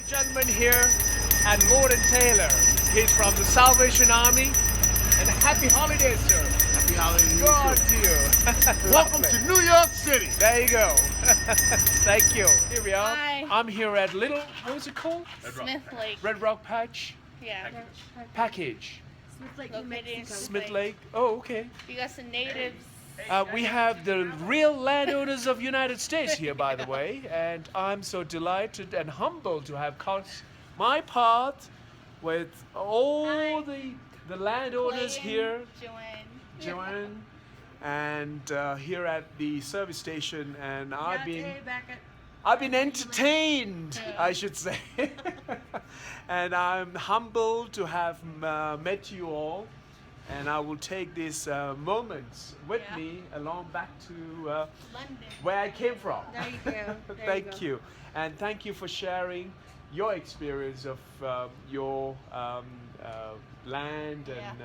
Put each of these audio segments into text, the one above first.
Gentleman here and Lord and Taylor. He's from the Salvation Army. And happy holidays, sir. Happy holidays to you, Go on too. to you. Welcome to New York City. There you go. Thank you. Here we are. Hi. I'm here at Little, what was it called? Smith Lake. Red Rock Patch Yeah. Package. Located in Smith Lake. Oh, okay. You got some natives. We have the real landowners of United States here, by the way, and I'm so delighted and humbled to have crossed my path with all Hi. the landowners Clayton, here, Joanne. and here at the service station, and I've been back at I've been entertained, I should say. And I'm humbled to have met you all. And I will take these moments with Yeah. me along back to London. where I came from. There you go. There you Thank go. you. And thank you for sharing your experience of your land and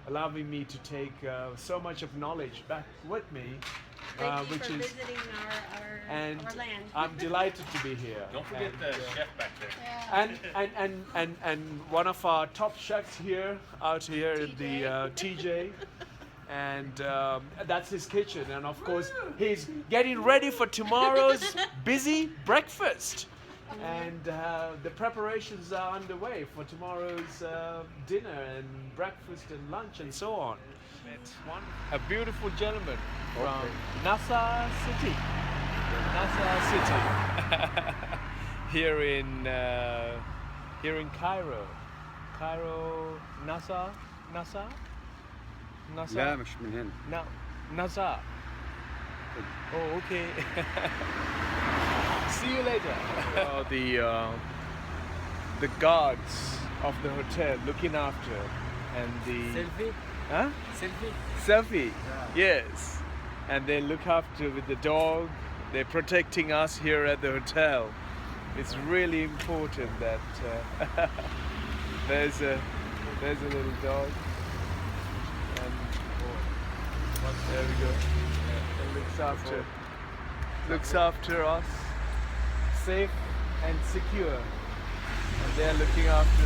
allowing me to take so much of knowledge back with me. Thank you which for is visiting and our land. I'm delighted to be here. Don't forget And, the chef back there. Yeah. and one of our top chefs here out here in the TJ, and that's his kitchen, and of course he's getting ready for tomorrow's busy breakfast, and the preparations are underway for tomorrow's dinner and breakfast and lunch and so on. A beautiful gentleman from Nassau City. Here in Cairo. Nassau? لا مش من هنا. No, Nassau. Oh, okay. See you later. The guards of the hotel looking after, and the Selfie? huh? Selfie. Yes. And they look after with the dog. They're protecting us here at the hotel. It's really important that there's a little dog. And there we go. It looks after us, safe and secure. And they're looking after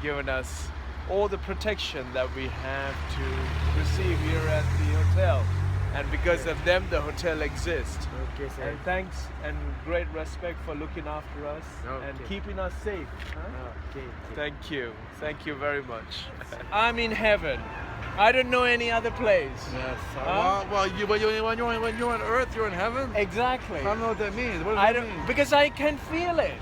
giving us all the protection that we have to receive here at the hotel. And because of them, the hotel exists. Okay, sir. And thanks and great respect for looking after us and Okay. keeping us safe. Huh? Okay. Thank you. Thank you very much. I'm in heaven. I don't know any other place. Yes. Huh? Well, when you're on earth, you're in heaven. Exactly. I don't know what that means. What does I that don't mean? because I can feel it.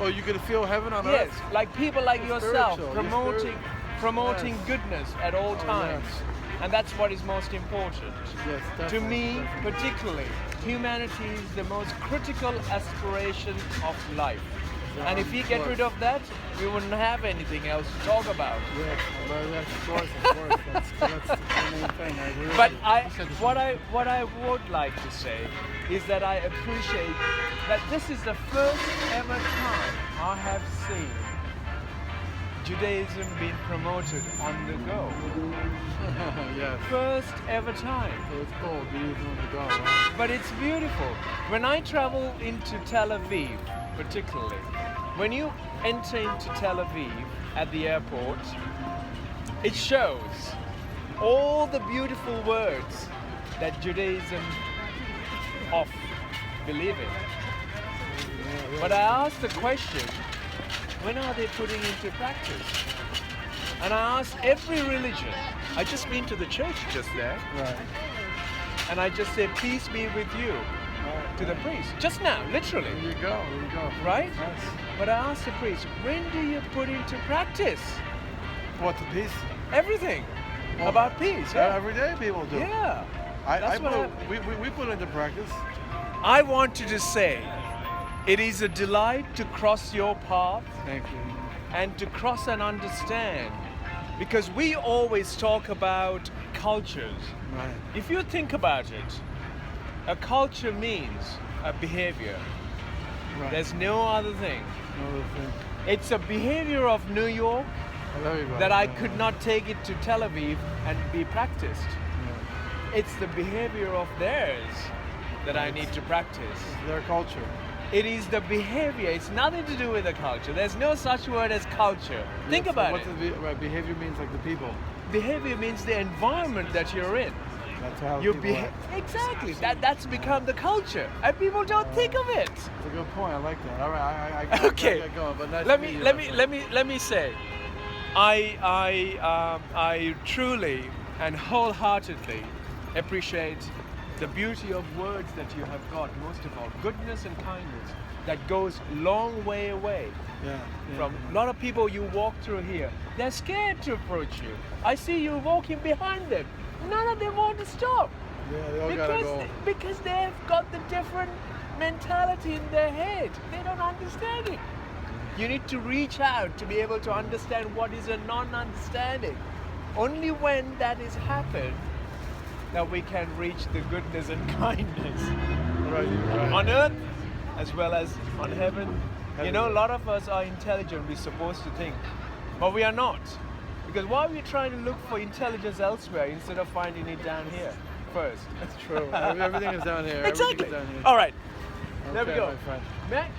Oh, you can feel heaven on Yes, earth. like people like You're yourself spiritual. You're promoting Yes. goodness at all times. yes. And that's what is most important. Yes. To definitely, me, definitely. particularly, humanity is the most critical aspiration of life. And if we of get course. rid of that, we wouldn't have anything else to talk about. Yes, well, yes, of course. That's the main thing. I agree. But what I would like to say is that I appreciate that this is the first ever time I have seen Judaism being promoted on the go. yes. First ever time. So it's cool. Be easy on the go. Right? But it's beautiful. When I travel into Tel Aviv, particularly, when you enter into Tel Aviv at the airport, it shows all the beautiful words that Judaism believe in. But I asked the question, when are they putting into practice? And I asked every religion. I just been to the church just there, Right. and I just said, peace be with you, to the priest. Just now, literally. There you go. There you go. Right? Yes. But I asked the priest, when do you put into practice What's the peace? everything Well, about peace? Yeah. Every day people do. Yeah. I That's what put, we put into practice. I wanted to say, it is a delight to cross your path Thank you. and to cross and understand. Because we always talk about cultures. Right. If you think about it, a culture means a behavior. Right. There's no other thing. Another thing. It's a behavior of New York Oh, there you go. that I Yeah. could not take it to Tel Aviv and be practiced. Yeah. It's the behavior of theirs that I need to practice. Their culture. It is the behavior. It's nothing to do with the culture. There's no such word as culture. Think about what it. Right, behavior means like the people. Behavior means the environment that you're in. That's how You people act. exactly. That's become the culture, and people don't think of it. It's a good point. I like that. All right, I Okay. get going, but nice Let to me meet you. let me say, I truly and wholeheartedly appreciate the beauty of words that you have got. Most of all, goodness and kindness that goes long way away. Yeah. From a lot of people you walk through here, they're scared to approach you. I see you walking behind them. None of them want to stop Yeah, they all gotta go. because they've got the different mentality in their head. They don't understand it. You need to reach out to be able to understand what is a non-understanding. Only when that has happened that we can reach the goodness and kindness Right. on earth as well as on heaven. You know, a lot of us are intelligent, we're supposed to think, but we are not. Because why are we trying to look for intelligence elsewhere instead of finding it down here first? That's true. Everything is down here. Exactly. Everything's down here. All right, there we Okay, go. my friend. Matt,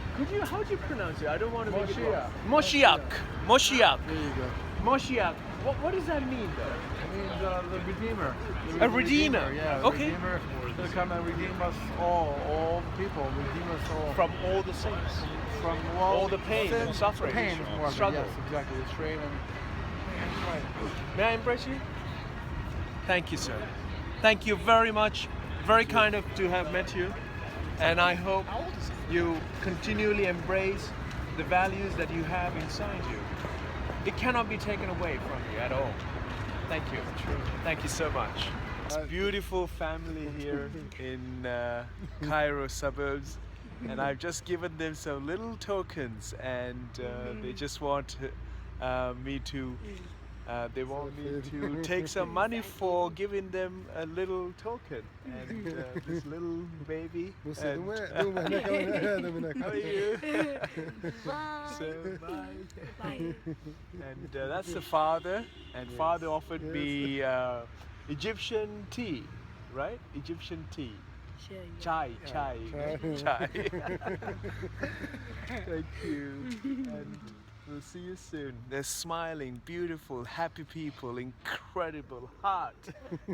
how do you pronounce it? I don't want to make it Moshiach. wrong. Moshiach. Moshiach. There you go. Moshiach. What does that mean, though? It means the Redeemer. A Redeemer. Yeah. The Okay. Redeemer to come and redeem us all people. Redeem us all. From all the sins. From all the pain sin, and suffering, pain is more of it, struggle. Yes, exactly. The strain and right. May I embrace you? Thank you, sir. Thank you very much. Very kind of to have met you. And I hope you continually embrace the values that you have inside you. It cannot be taken away from you at all. Thank you. Thank you so much. It's a beautiful family here in Cairo suburbs. And I've just given them some little tokens, and they just want me to. They want me to take some money for giving them a little token, and this little baby. And, how are you? So, bye. And that's the father, and father offered me Egyptian tea, right? Egyptian tea. Chai. Thank you. And we'll see you soon. They're smiling, beautiful, happy people, incredible heart.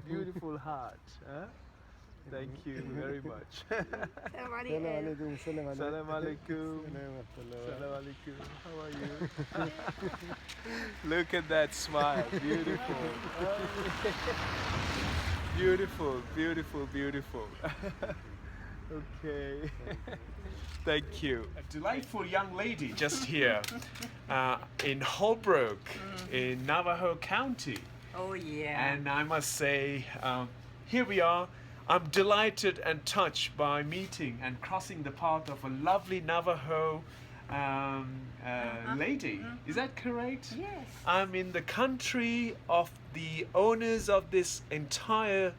Beautiful heart. Huh? Thank you very much. Salam alaikum. Salam alaikum. How are you? Look at that smile. Beautiful. Beautiful. Okay. Thank you. A delightful young lady just here in Holbrook in Navajo County. Oh yeah. And I must say, here we are. I'm delighted and touched by meeting and crossing the path of a lovely Navajo lady. Is that correct? Yes. I'm in the country of the owners of this entire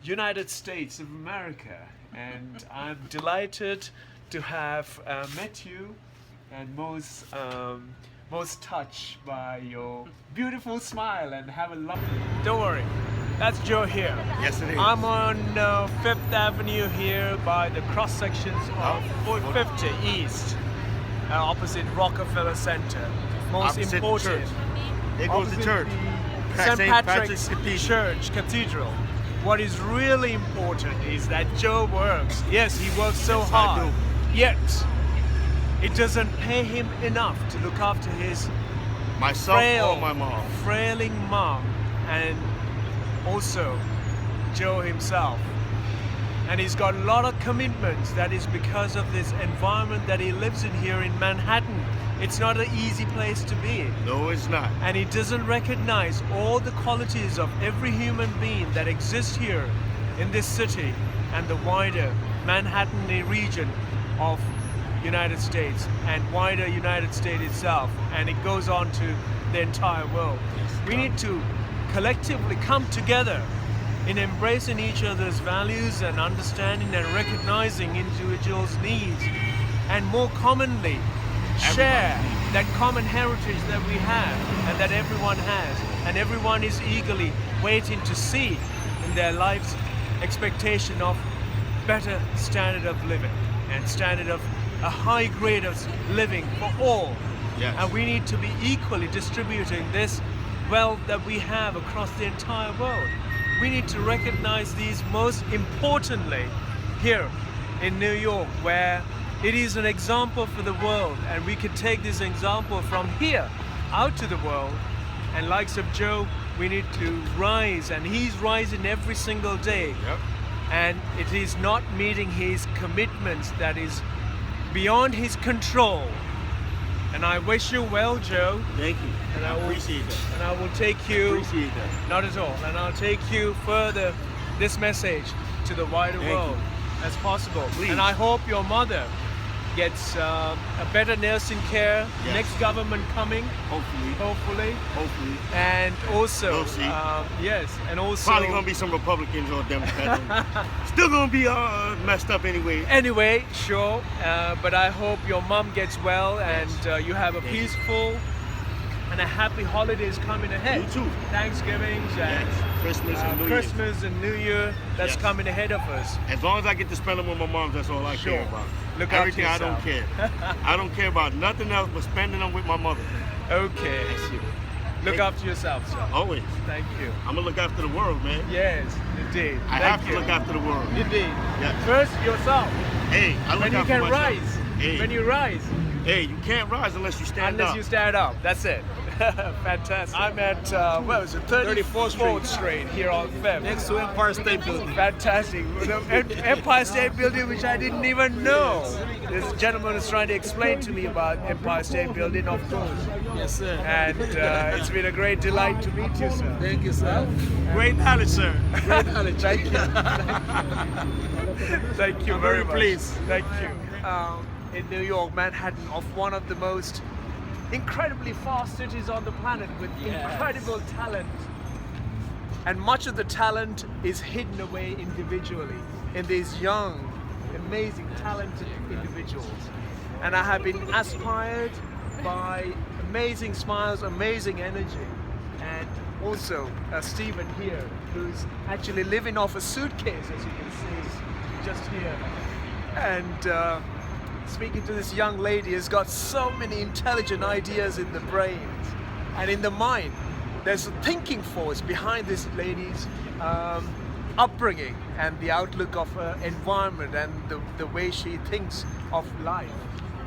United States of America, and I'm delighted to have met you, and most touched by your beautiful smile and have a lovely. Don't worry, that's Joe here. Yes, it is. I'm on 5th Avenue here by the cross sections of 450 East, opposite Rockefeller Center. Most Opposite the important. church. There goes the Opposite church. St. Patrick's Cathedral. Church Cathedral. What is really important is that Joe works. Yes, he works so Yes, I hard. Yet, it doesn't pay him enough to look after his Myself or my mom. frailing mom, and also Joe himself. And he's got a lot of commitments. That is because of this environment that he lives in here in Manhattan. It's not an easy place to be. No, it's not. And he doesn't recognize all the qualities of every human being that exists here in this city and the wider Manhattan region of United States and wider United States itself, and it goes on to the entire world. We need to collectively come together in embracing each other's values and understanding and recognizing individuals' needs, and more commonly share that common heritage that we have and that everyone has, and everyone is eagerly waiting to see in their lives expectation of better standard of living and standard of a high grade of living for all. Yes. And we need to be equally distributing this wealth that we have across the entire world. We need to recognize these most importantly here in New York, where it is an example for the world, and we can take this example from here out to the world. And likes of Joe, we need to rise, and he's rising every single day. Yep. And it is not meeting his commitments that is beyond his control. And I wish you well, Joe. Thank you. And I will- appreciate that. And I will take you, Appreciate that. not at all, and I'll take you further this message to the wider Thank world as possible. Please. And I hope your mother gets a better nursing care, Yes. next government coming, Hopefully. hopefully. And also, We'll see. yes, and also, Probably gonna be some Republicans or Democrats. Still gonna be messed up anyway. anyway, sure, but I hope your mom gets well and you have a Thank you. peaceful and a happy holidays coming ahead. You too. Thanksgivings and Yes. Christmas and New Year's. Christmas and New Year that's Yes. coming ahead of us. As long as I get to spend them with my mom, that's all I Sure. care about. Look after Everything I don't care. I don't care about nothing else but spending them with my mother. Okay. Look Thank- after yourself, sir. Always. Thank you. I'm gonna look after the world, man. Yes, indeed. I Thank have to you. look after the world. Indeed. Yes. First yourself. Hey, I look When you after can myself. rise. Hey, When you rise. hey, you can't rise unless you stand Unless up. you stand up. That's it. Fantastic. I'm at, what was it, 34th Street here on 5th. Next to Empire State Building. Fantastic. The Empire State Building, which I didn't even know. This gentleman is trying to explain to me about Empire State Building, of course. Yes, sir. And it's been a great delight to meet you, sir. Thank you, sir. Great knowledge, sir. Great knowledge. Thank you. Thank you I'm very very much. pleased. Thank you. In New York, Manhattan, of one of the most incredibly fast cities on the planet with incredible talent. And much of the talent is hidden away individually in these young, amazing, talented individuals. And I have been inspired by amazing smiles, amazing energy. And also Stephen here, who's actually living off a suitcase, as you can see just here. And speaking to this young lady has got so many intelligent ideas in the brains and in the mind. There's a thinking force behind this lady's upbringing and the outlook of her environment and the way she thinks of life.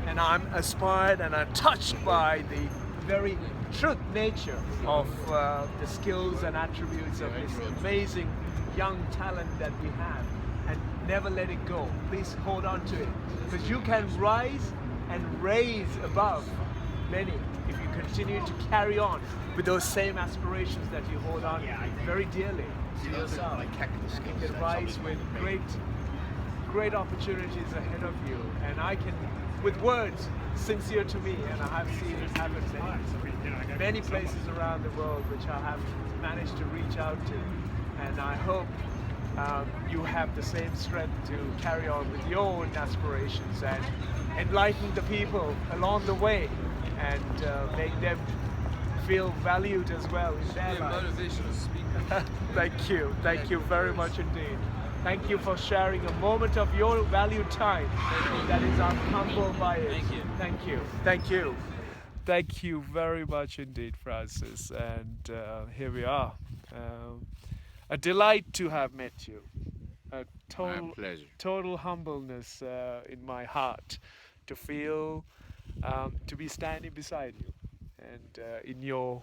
And I'm inspired and I'm touched by the very truth nature of the skills and attributes of this amazing young talent that we have. And never let it go. Please hold on to it, because you can rise and raise above many if you continue to carry on with those same aspirations that you hold on very dearly to yourself. You can rise with great opportunities ahead of you. And I can, with words sincere to me, and I have seen this happen many places around the world which I have managed to reach out to. And I hope you have the same strength to carry on with your own aspirations and enlighten the people along the way and make them feel valued as well in their lives. Motivational speaker. Thank you very much indeed. Thank you for sharing a moment of your valued time. That is, I'm humbled by it. Thank you. Thank you. Thank you. Thank you very much indeed, Francis. And here we are. A delight to have met you. A My pleasure. total humbleness in my heart to feel, to be standing beside you and in your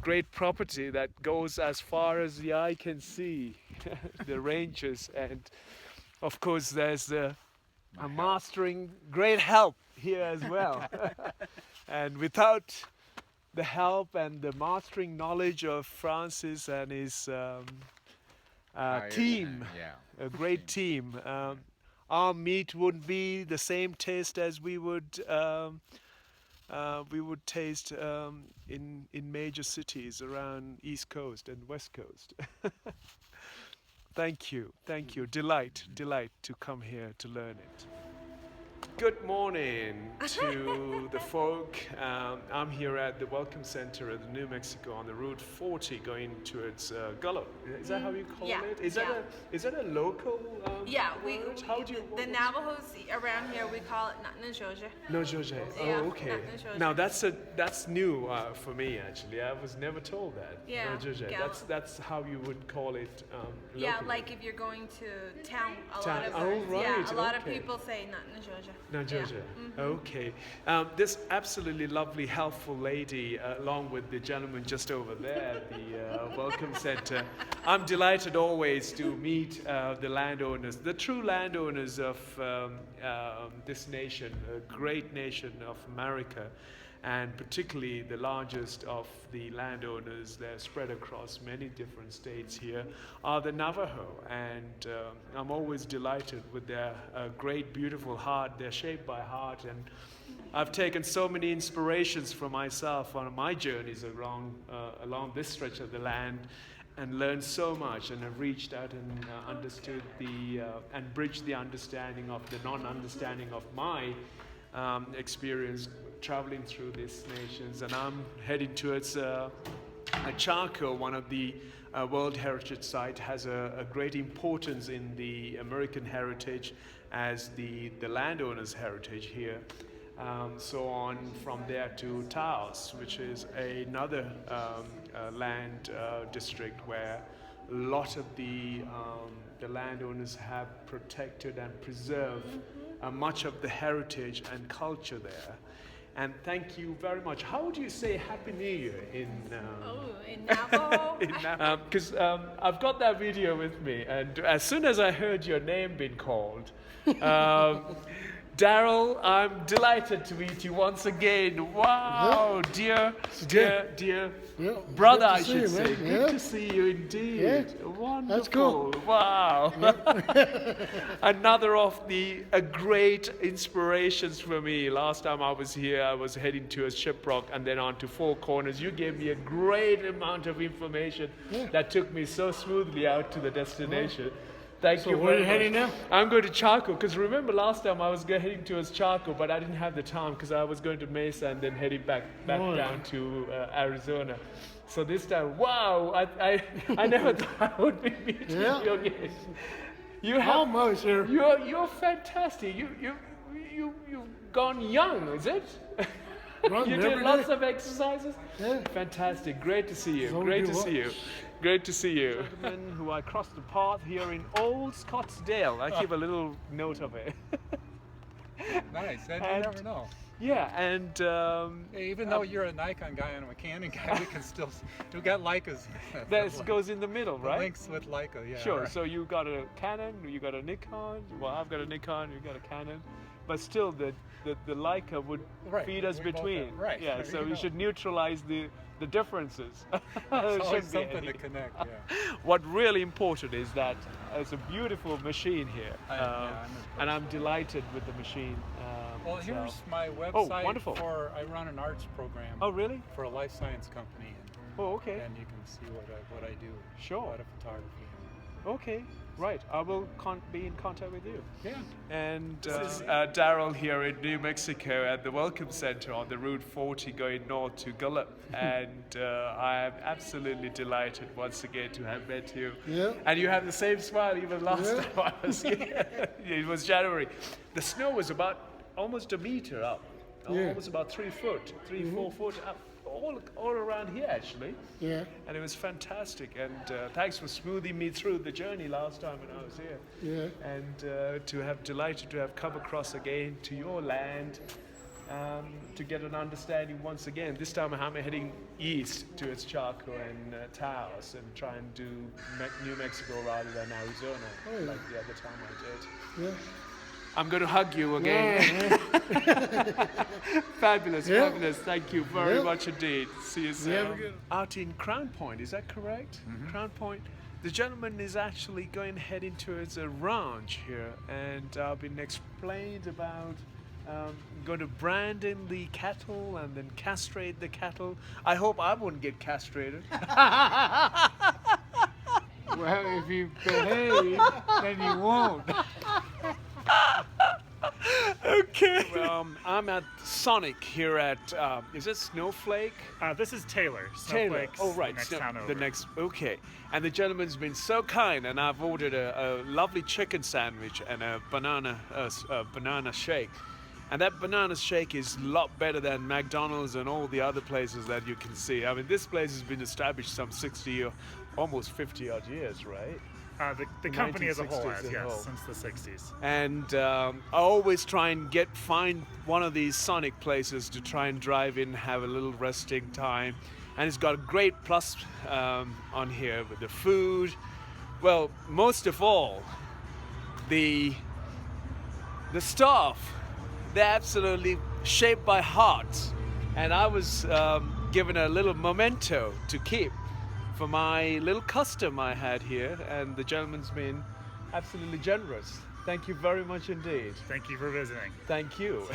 great property that goes as far as the eye can see, the ranges, and of course there's the mastering great help here as well. And without the help and the mastering knowledge of Francis and his team, a great team, our meat wouldn't be the same taste as we would taste in major cities around East Coast and West Coast. Thank you, delight to come here to learn it. Good morning to the folk. I'm here at the Welcome Center at New Mexico on the Route 40 going towards Gullo. Is that how you call Yeah, it? Is that a local Yeah, word? How do you the Navajos around here we call it Natnajoja. No, George. Yeah, Oh, okay. Natnajoja. Now that's new for me actually. I was never told that. Yeah, No, George. yeah. That's how you would call it. Yeah, locally. like if you're going to town, a Town. lot of Oh, yeah, right, a lot of okay. people say Natnajoja. No, Georgia. Mm-hmm. Okay. This absolutely lovely, helpful lady, along with the gentleman just over there at the Welcome Center. I'm delighted always to meet the landowners, the true landowners of this nation, a great nation of America, and particularly the largest of the landowners that are spread across many different states here are the Navajo. And I'm always delighted with their great, beautiful heart. They're shaped by heart. And I've taken so many inspirations for myself on my journeys along this stretch of the land and learned so much, and have reached out and understood and bridged the understanding of the non-understanding of my experience traveling through these nations. And I'm heading towards Chaco, one of the World Heritage Site, has a great importance in the American heritage as the landowner's heritage here. So on from there to Taos, which is another land district where a lot of the landowners have protected and preserved much of the heritage and culture there. And thank you very much. How would you say Happy New Year in In Navajo? Because I've got that video with me, and as soon as I heard your name being called, Daryl, I'm delighted to meet you once again. Wow, dear Yeah, brother, good to I see should you, say. man. Good Yeah. to see you indeed. Yeah, Wonderful. that's cool. Wow. Another of the great inspirations for me. Last time I was here, I was heading to a Shiprock and then on to Four Corners. You gave me a great amount of information that took me so smoothly out to the destination. Thank So you where are very you heading much. now? I'm going to Chaco, because remember last time I was heading towards Chaco, but I didn't have the time because I was going to Mesa and then heading back Oh, yeah. down to Arizona. So this time, wow, I never thought I would be meeting Yeah. you again. You have, Almost here. you're fantastic. You've gone young, is it? Run You every did lots day. of exercises? Yeah. Fantastic. Great to see you. So Great do to what? see you. Great to see you. Gentlemen who I crossed the path here in Old Scottsdale. I keep a little note of it. Nice, and And- you never know. Yeah, and Hey, even though you're a Nikon guy and I'm a Canon guy, we can still, we got Leicas. that goes in the middle, The right? links with Leica, yeah. Sure. right. So you got a Canon, you got a Nikon. Well, I've got a Nikon, you got a Canon, but still, the Leica would Right, feed us we both between. have- right, Yeah. there So you we go. should neutralize the differences. It's There always shouldn't be something any. to connect, yeah. What really important is that it's a beautiful machine here, I'm impressed. and I'm delighted with the machine. Well, here's itself. my website wonderful. I run an arts program Oh, really? for a life science company. Oh, okay. And you can see what I do. Sure. A lot of photography. Okay. Right. I will be in contact with you. Yeah. And this is Daryl here in New Mexico at the Welcome Center on the Route 40 going north to Gallup. And I am absolutely delighted once again to have met you. Yeah. And you have the same smile even last Yeah. time I was here. It was January. The snow was about almost a meter up. Yeah. Almost about 3 foot, 4 foot up. All around here actually. Yeah. And it was fantastic. And thanks for smoothing me through the journey last time when I was here. Yeah. And delighted to have come across again to your land, to get an understanding once again. This time I'm heading east towards Chaco and Taos and try and do New Mexico rather than Arizona, Oh, yeah. like the other time I did. Yeah. I'm going to hug you again. Yeah. Fabulous, Yeah. fabulous. Thank you very Yeah. much indeed. See you soon. have a good- Out in Crown Point, is that correct? Crown Point. The gentleman is actually heading towards a ranch here, and I've been explained about going to brand in the cattle and then castrate the cattle. I hope I won't get castrated. Well, if you behave, then you won't. Okay. I'm at Sonic here at, is it Snowflake? This is Taylor. Taylor. Snowflake's Oh, right. the next town over. The next, okay. And the gentleman's been so kind, and I've ordered a lovely chicken sandwich and a banana shake. And that banana shake is a lot better than McDonald's and all the other places that you can see. I mean, this place has been established some 60 or almost 50 odd years, right? The company as a whole 1960s has, as a yes, whole. since the 60s. And I always try and find one of these Sonic places to try and drive in, have a little resting time. And it's got a great plus on here with the food. Well, most of all, the staff. They're absolutely shaped by hearts. And I was given a little memento to keep for my little custom I had here. And the gentleman's been absolutely generous. Thank you very much indeed. Thank you for visiting. Thank you.